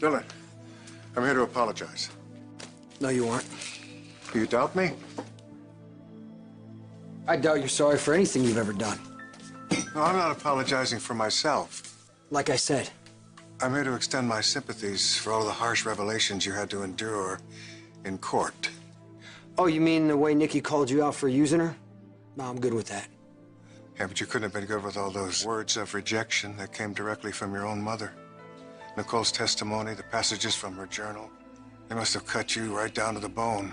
Dylan, I'm here to apologize. No, you aren't. Do you doubt me? I doubt you're sorry for anything you've ever done. No, I'm not apologizing for myself. Like I said, I'm here to extend my sympathies for all the harsh revelations you had to endure in court. oh, you mean the way Nikki called you out for using her? No, I'm good with that. Yeah, but you couldn't have been good with all those words of rejection that came directly from your own mother. Nicole's testimony, the passages from her journal. They must have cut you right down to the bone.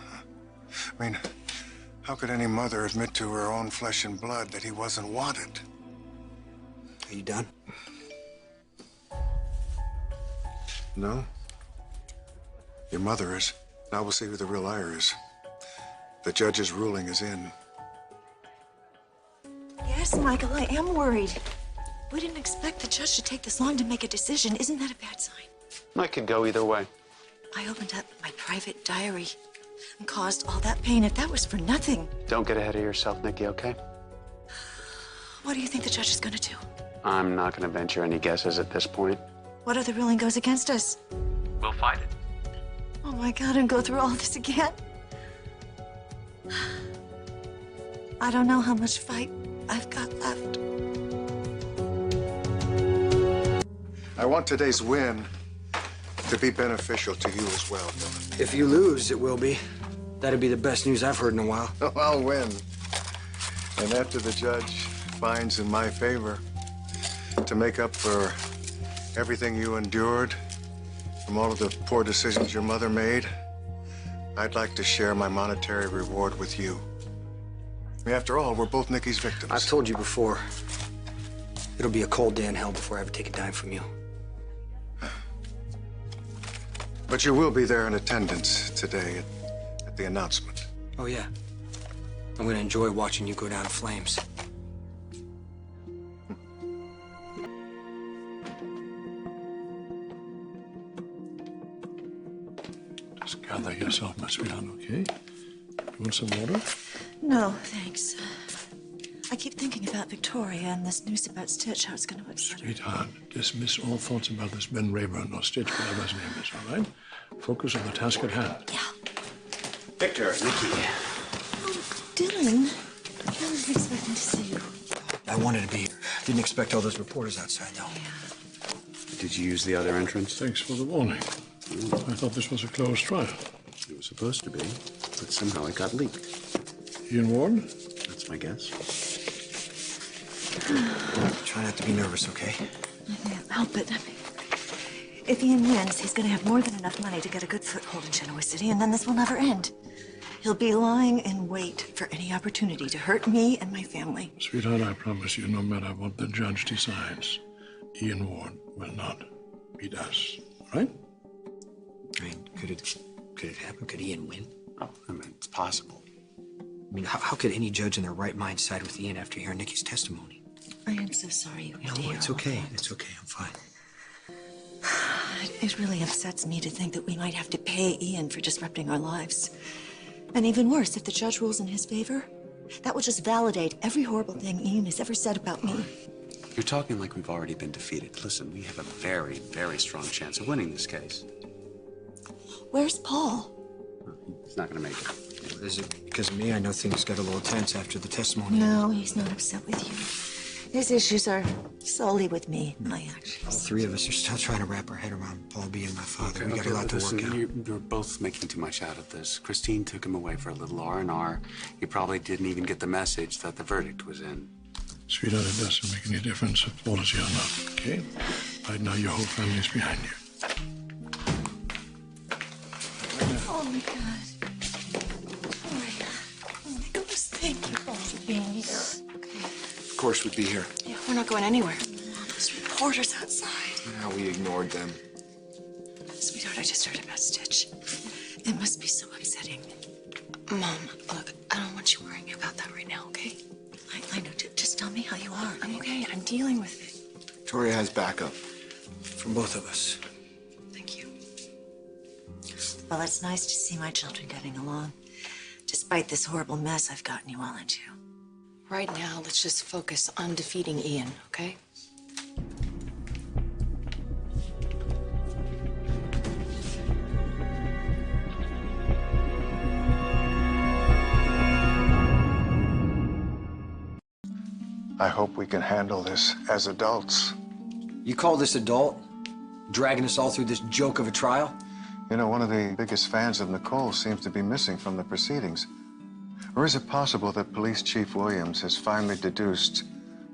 I mean, how could any mother admit to her own flesh and blood that he wasn't wanted? Are you done? No. Your mother is. Now we'll see who the real liar is. The judge's ruling is in. Yes, Michael, I am worried. We didn't expect the judge to take this long to make a decision. Isn't that a bad sign? I could go either way. I opened up my private diary and caused all that pain, if that was for nothing. Don't get ahead of yourself, Nikki, okay? What do you think the judge is gonna do? I'm not gonna venture any guesses at this point. What if the ruling goes against us? We'll fight it. Oh my God, and go through all this again? I don't know how much fight I've got left. I want today's win to be beneficial to you as well, Dylan. If you lose, it will be. That'd be the best news I've heard in a while. Oh, I'll win. And after the judge finds in my favor, to make up for everything you endured from all of the poor decisions your mother made, I'd like to share my monetary reward with you. I mean, after all, we're both Nikki's victims. I've told you before, it'll be a cold day in hell before I ever take a dime from you. But you will be there in attendance today at the announcement. Oh, yeah. I'm gonna enjoy watching you go down in flames. Just gather yourself, my sweetheart, okay? You want some water? No, thanks. I keep thinking about Victoria and this news about Stitch, how it's gonna upset her. Sweetheart, dismiss all thoughts about this Ben Rayburn or Stitch, whatever his name is, all right? Focus on the task at hand. Yeah. Victor, Nikki. Oh, Dylan. I was expecting to see you. I wanted to be here. Didn't expect all those reporters outside, though. Did you use the other entrance? Thanks for the warning. I thought this was a closed trial. It was supposed to be, but somehow it got leaked. Ian Warren? That's my guess. Try not to be nervous, okay? I can't help it. If Ian wins, he's gonna have more than enough money to get a good foothold in Genoa City, and then this will never end. He'll be lying in wait for any opportunity to hurt me and my family. Sweetheart, I promise you, no matter what the judge decides, Ian Warren will not beat us, all right? I mean, could it happen? Could Ian win? Oh, I mean, it's possible. I mean, how could any judge in their right mind side with Ian after hearing Nikki's testimony? I am so sorry you had to No, hear it's all okay. that. It's okay. I'm fine. It really upsets me to think that we might have to pay Ian for disrupting our lives. And even worse, if the judge rules in his favor, that will just validate every horrible thing Ian has ever said about me. You're talking like we've already been defeated. Listen, we have a very, very strong chance of winning this case. Where's Paul? He's not gonna make it. Is it because of me? I know things got a little tense after the testimony. No, he's not upset with you. His issues are solely with me, my All actions. three of us are still trying to wrap our head around Paul being my father. We got a lot to work out. You're both making too much out of this. Christine took him away for a little R&R. You probably didn't even get the message that the verdict was in. Sweetheart, it doesn't make any difference if Paul is here or not, okay? Right now, your whole family's behind you. Oh my God. Victoria. Oh my goodness, thank you both for being here. Okay. Of course we'd be here. Yeah, we're not going anywhere. Those reporters outside. How we ignored them. Sweetheart, I just heard about Stitch. It must be so upsetting. Mom, look, I don't want you worrying about that right now, okay? I know. Just tell me how you are. I'm okay. I'm dealing with it. Victoria has backup. From both of us. Thank you. Well, it's nice to see my children getting along, despite this horrible mess I've gotten you all into. Right now, let's just focus on defeating Ian, okay? I hope we can handle this as adults. You call this adult? Dragging us all through this joke of a trial? You know, one of the biggest fans of Nicole seems to be missing from the proceedings. Or is it possible that Police Chief Williams has finally deduced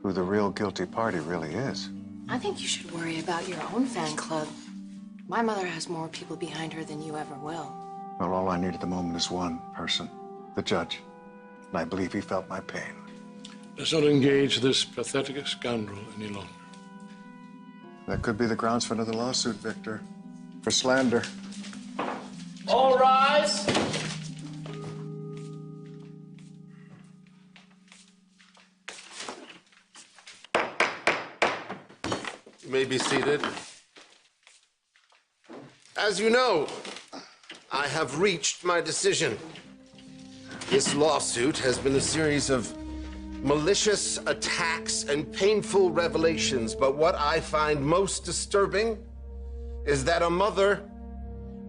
who the real guilty party really is? I think you should worry about your own fan club. My mother has more people behind her than you ever will. Well, all I need at the moment is one person, the judge. And I believe he felt my pain. Let's not engage this pathetic scoundrel any longer. That could be the grounds for another lawsuit, Victor. For slander. All rise. You may be seated. As you know, I have reached my decision. This lawsuit has been a series of malicious attacks and painful revelations, but what I find most disturbing is that a mother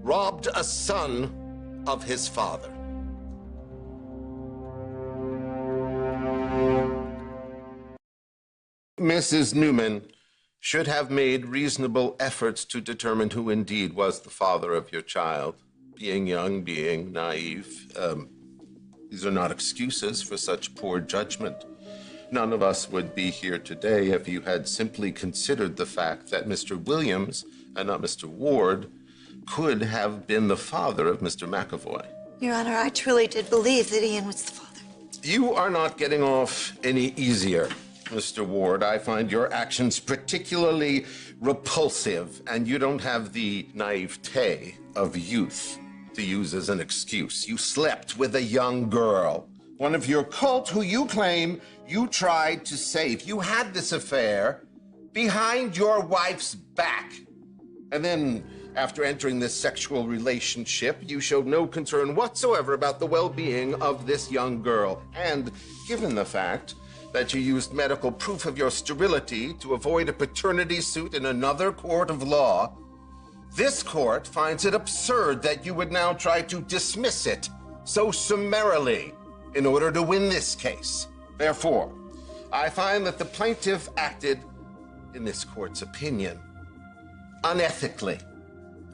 robbed a son of his father. Mrs. Newman should have made reasonable efforts to determine who indeed was the father of your child. Being young, being naive, these are not excuses for such poor judgment. None of us would be here today if you had simply considered the fact that Mr. Williams and not Mr. Ward could have been the father of Mr. McAvoy. Your Honor, I truly did believe that Ian was the father. You are not getting off any easier, Mr. Ward. I find your actions particularly repulsive, and you don't have the naivete of youth to use as an excuse. You slept with a young girl, one of your cult who you claim you tried to save. You had this affair behind your wife's back. And then, after entering this sexual relationship, you showed no concern whatsoever about the well-being of this young girl. And given the fact that you used medical proof of your sterility to avoid a paternity suit in another court of law, this court finds it absurd that you would now try to dismiss it so summarily in order to win this case. Therefore, I find that the plaintiff acted, in this court's opinion, unethically.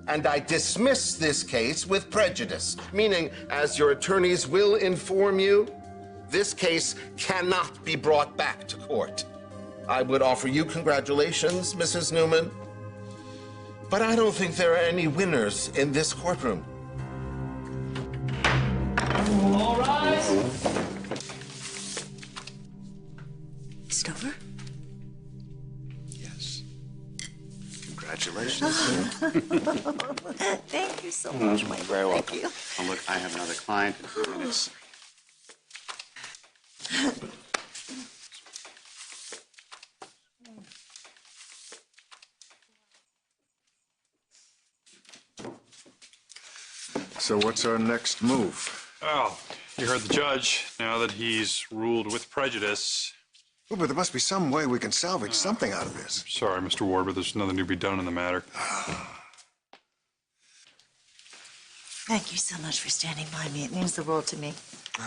And I dismiss this case with prejudice, meaning, as your attorneys will inform you, this case cannot be brought back to court. I would offer you congratulations, Mrs. Newman, but I don't think there are any winners in this courtroom. All rise. Is it over? Yes. Congratulations. Thank you so much, Mike. Very welcome. Thank you. Oh, look, I have another client in 2 minutes. So what's our next move? Well, you heard the judge. Now that he's ruled with prejudice. Oh, but there must be some way we can salvage something out of this. Sorry, Mr. Ward, but there's nothing to be done in the matter. Thank you so much for standing by me. It means the world to me.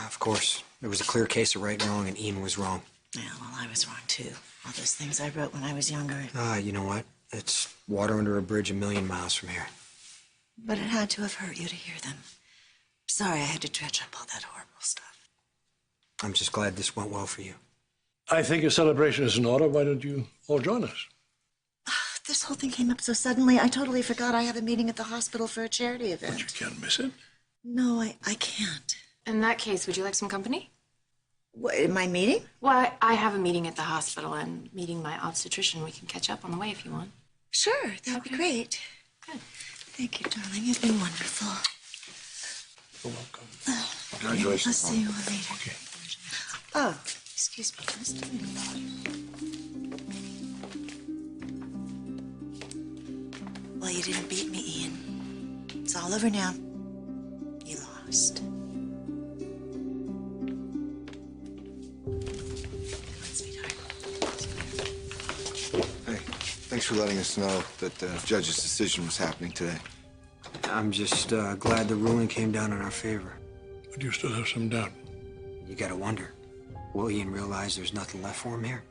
Of course. There was a clear case of right and wrong, and Ian was wrong. Yeah, well, I was wrong, too. All those things I wrote when I was younger. You know what? It's water under a bridge a million miles from here. But it had to have hurt you to hear them. Sorry I had to dredge up all that horrible stuff. I'm just glad this went well for you. I think a celebration is in order. Why don't you all join us? This whole thing came up so suddenly, I totally forgot I have a meeting at the hospital for a charity event. But you can't miss it. No, I can't. In that case, would you like some company? What, in my meeting? Well, I have a meeting at the hospital and meeting my obstetrician. We can catch up on the way if you want. Sure, that would be great. Good. Thank you, darling. You've been wonderful. You're welcome. Congratulations. I'll see you all later. Okay. Oh, excuse me. Mr. Newman. Well, you didn't beat me, Ian. It's all over now. You lost. Sweetheart. Hey, thanks for letting us know that the judge's decision was happening today. I'm just glad the ruling came down in our favor. But you still have some doubt. You gotta wonder. Will Ian realize there's nothing left for him here?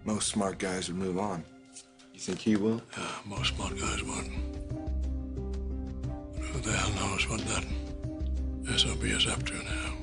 Most smart guys would move on. You think he will? Yeah, most smart guys would. But who the hell knows what that SOB is up to now?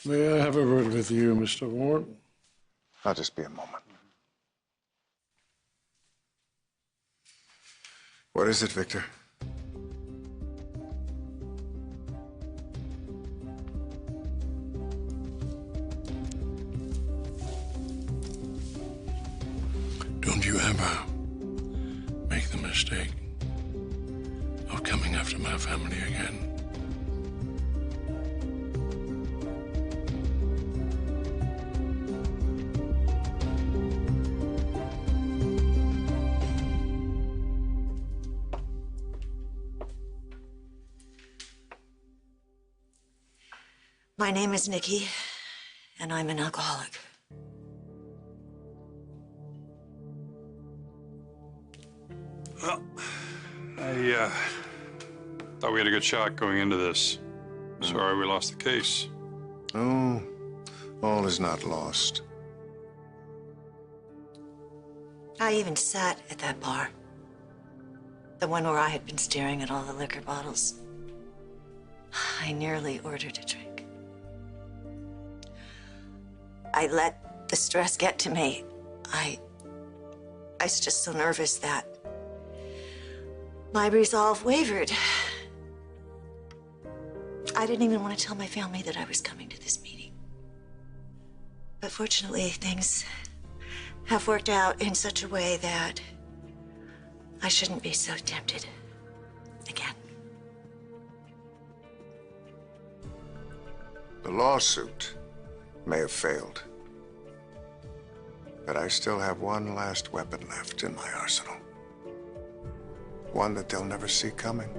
May I have a word with you, Mr. Ward? I'll just be a moment. What is it, Victor? Don't you ever make the mistake of coming after my family again. My name is Nikki, and I'm an alcoholic. Well, I thought we had a good shot going into this. Sorry we lost the case. Oh, all is not lost. I even sat at that bar. The one where I had been staring at all the liquor bottles. I nearly ordered a drink. I let the stress get to me. I was just so nervous that my resolve wavered. I didn't even want to tell my family that I was coming to this meeting. But fortunately, things have worked out in such a way that I shouldn't be so tempted again. The lawsuit may have failed, but I still have one last weapon left in my arsenal. One that they'll never see coming.